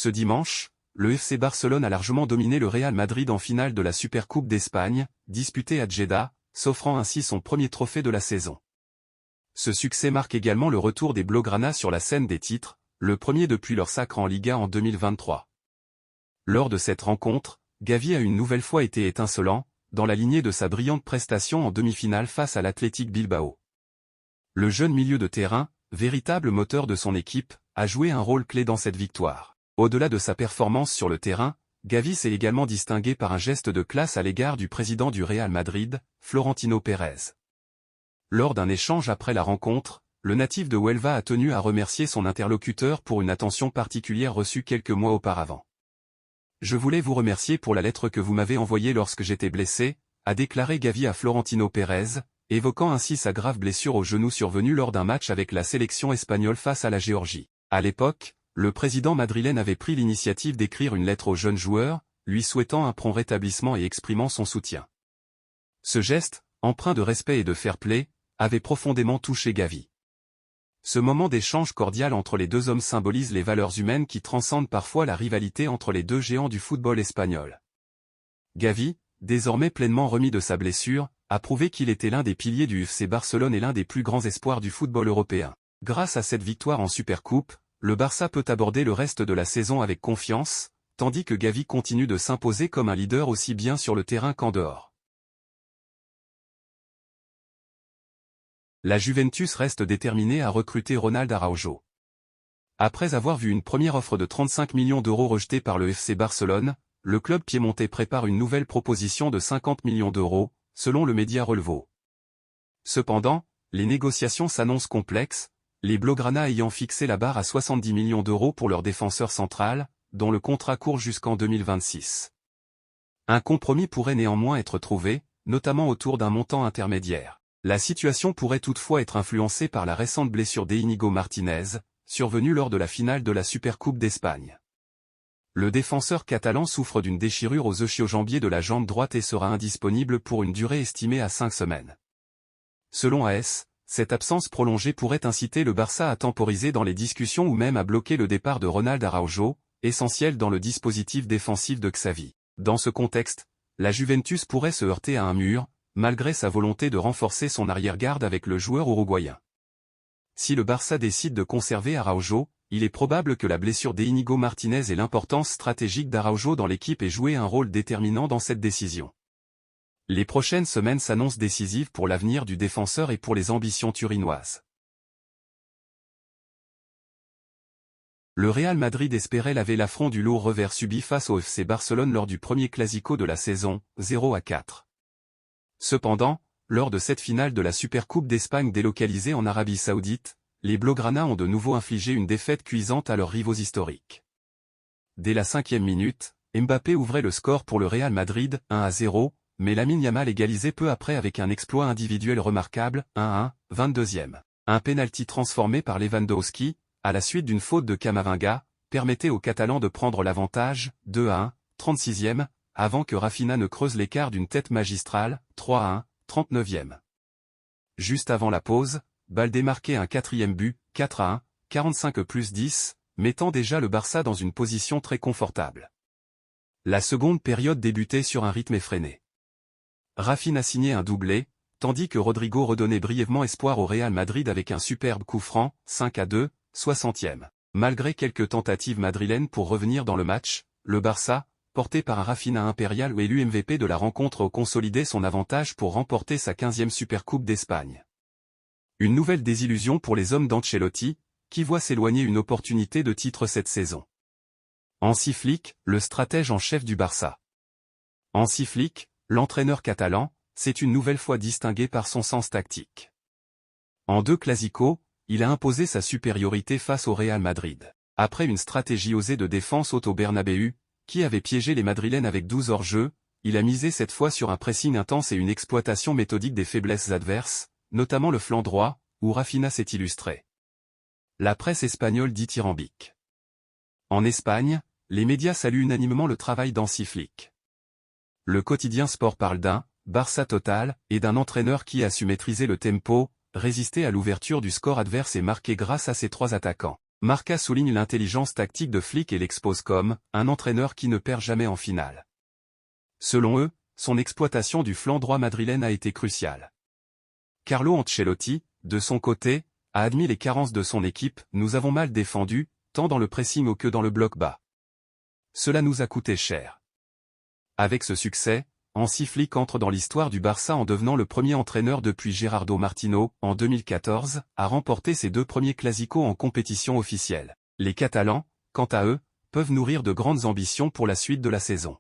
Ce dimanche, le FC Barcelone a largement dominé le Real Madrid en finale de la Supercoupe d'Espagne, disputée à Jeddah, s'offrant ainsi son premier trophée de la saison. Ce succès marque également le retour des Blaugrana sur la scène des titres, le premier depuis leur sacre en Liga en 2023. Lors de cette rencontre, Gavi a une nouvelle fois été étincelant, dans la lignée de sa brillante prestation en demi-finale face à l'Athletic Bilbao. Le jeune milieu de terrain, véritable moteur de son équipe, a joué un rôle clé dans cette victoire. Au-delà de sa performance sur le terrain, Gavi s'est également distingué par un geste de classe à l'égard du président du Real Madrid, Florentino Pérez. Lors d'un échange après la rencontre, le natif de Huelva a tenu à remercier son interlocuteur pour une attention particulière reçue quelques mois auparavant. « Je voulais vous remercier pour la lettre que vous m'avez envoyée lorsque j'étais blessé », a déclaré Gavi à Florentino Pérez, évoquant ainsi sa grave blessure au genou survenue lors d'un match avec la sélection espagnole face à la Géorgie. À l'époque, le président madrilène avait pris l'initiative d'écrire une lettre au jeune joueur, lui souhaitant un prompt rétablissement et exprimant son soutien. Ce geste, empreint de respect et de fair-play, avait profondément touché Gavi. Ce moment d'échange cordial entre les deux hommes symbolise les valeurs humaines qui transcendent parfois la rivalité entre les deux géants du football espagnol. Gavi, désormais pleinement remis de sa blessure, a prouvé qu'il était l'un des piliers du FC Barcelone et l'un des plus grands espoirs du football européen. Grâce à cette victoire en Supercoupe, le Barça peut aborder le reste de la saison avec confiance, tandis que Gavi continue de s'imposer comme un leader aussi bien sur le terrain qu'en dehors. La Juventus reste déterminée à recruter Ronald Araujo. Après avoir vu une première offre de 35 millions d'euros rejetée par le FC Barcelone, le club piémontais prépare une nouvelle proposition de 50 millions d'euros, selon le média Relevo. Cependant, les négociations s'annoncent complexes, les Blaugrana ayant fixé la barre à 70 millions d'euros pour leur défenseur central, dont le contrat court jusqu'en 2026. Un compromis pourrait néanmoins être trouvé, notamment autour d'un montant intermédiaire. La situation pourrait toutefois être influencée par la récente blessure d'Íñigo Martínez, survenue lors de la finale de la Supercoupe d'Espagne. Le défenseur catalan souffre d'une déchirure aux ischio-jambiers de la jambe droite et sera indisponible pour une durée estimée à 5 semaines. Selon AS, cette absence prolongée pourrait inciter le Barça à temporiser dans les discussions ou même à bloquer le départ de Ronald Araujo, essentiel dans le dispositif défensif de Xavi. Dans ce contexte, la Juventus pourrait se heurter à un mur, malgré sa volonté de renforcer son arrière-garde avec le joueur uruguayen. Si le Barça décide de conserver Araujo, il est probable que la blessure d'Íñigo Martínez et l'importance stratégique d'Araujo dans l'équipe aient joué un rôle déterminant dans cette décision. Les prochaines semaines s'annoncent décisives pour l'avenir du défenseur et pour les ambitions turinoises. Le Real Madrid espérait laver l'affront du lourd revers subi face au FC Barcelone lors du premier Clasico de la saison, 0-4. Cependant, lors de cette finale de la Supercoupe d'Espagne délocalisée en Arabie Saoudite, les Blaugrana ont de nouveau infligé une défaite cuisante à leurs rivaux historiques. Dès la 5e minute, Mbappé ouvrait le score pour le Real Madrid, 1-0, mais Lamine Yamal égalisait peu après avec un exploit individuel remarquable, 1-1, 22e. Un pénalty transformé par Lewandowski, à la suite d'une faute de Camavinga, permettait aux Catalans de prendre l'avantage, 2-1, 36e, avant que Rafinha ne creuse l'écart d'une tête magistrale, 3-1, 39e. Juste avant la pause, Baldé marquait un 4e but, 4-1, 45+10, mettant déjà le Barça dans une position très confortable. La seconde période débutait sur un rythme effréné. Rafinha signait un doublé, tandis que Rodrigo redonnait brièvement espoir au Real Madrid avec un superbe coup franc, 5-2, 60e. Malgré quelques tentatives madrilènes pour revenir dans le match, le Barça, porté par un Rafinha impérial ou élu MVP de la rencontre, consolidait son avantage pour remporter sa 15e Supercoupe d'Espagne. Une nouvelle désillusion pour les hommes d'Ancelotti, qui voient s'éloigner une opportunité de titre cette saison. Hansi Flick, le stratège en chef du Barça. Hansi Flick, l'entraîneur catalan, s'est une nouvelle fois distingué par son sens tactique. En 2 Clásicos, il a imposé sa supériorité face au Real Madrid. Après une stratégie osée de défense haute au Bernabéu, qui avait piégé les Madrilènes avec 12 hors-jeu, il a misé cette fois sur un pressing intense et une exploitation méthodique des faiblesses adverses, notamment le flanc droit, où Rafinha s'est illustré. La presse espagnole dit dithyrambique. En Espagne, les médias saluent unanimement le travail d'Hansi Flick. Le quotidien Sport parle d'un « Barça total » et d'un entraîneur qui a su maîtriser le tempo, résister à l'ouverture du score adverse et marquer grâce à ses 3 attaquants. Marca souligne l'intelligence tactique de Flick et l'expose comme un entraîneur qui ne perd jamais en finale. Selon eux, son exploitation du flanc droit madrilène a été cruciale. Carlo Ancelotti, de son côté, a admis les carences de son équipe. Nous avons mal défendu, tant dans le pressing que dans le bloc bas. Cela nous a coûté cher. Avec ce succès, Hansi Flick entre dans l'histoire du Barça en devenant le premier entraîneur depuis Gerardo Martino, en 2014, à remporter ses 2 premiers Clásicos en compétition officielle. Les Catalans, quant à eux, peuvent nourrir de grandes ambitions pour la suite de la saison.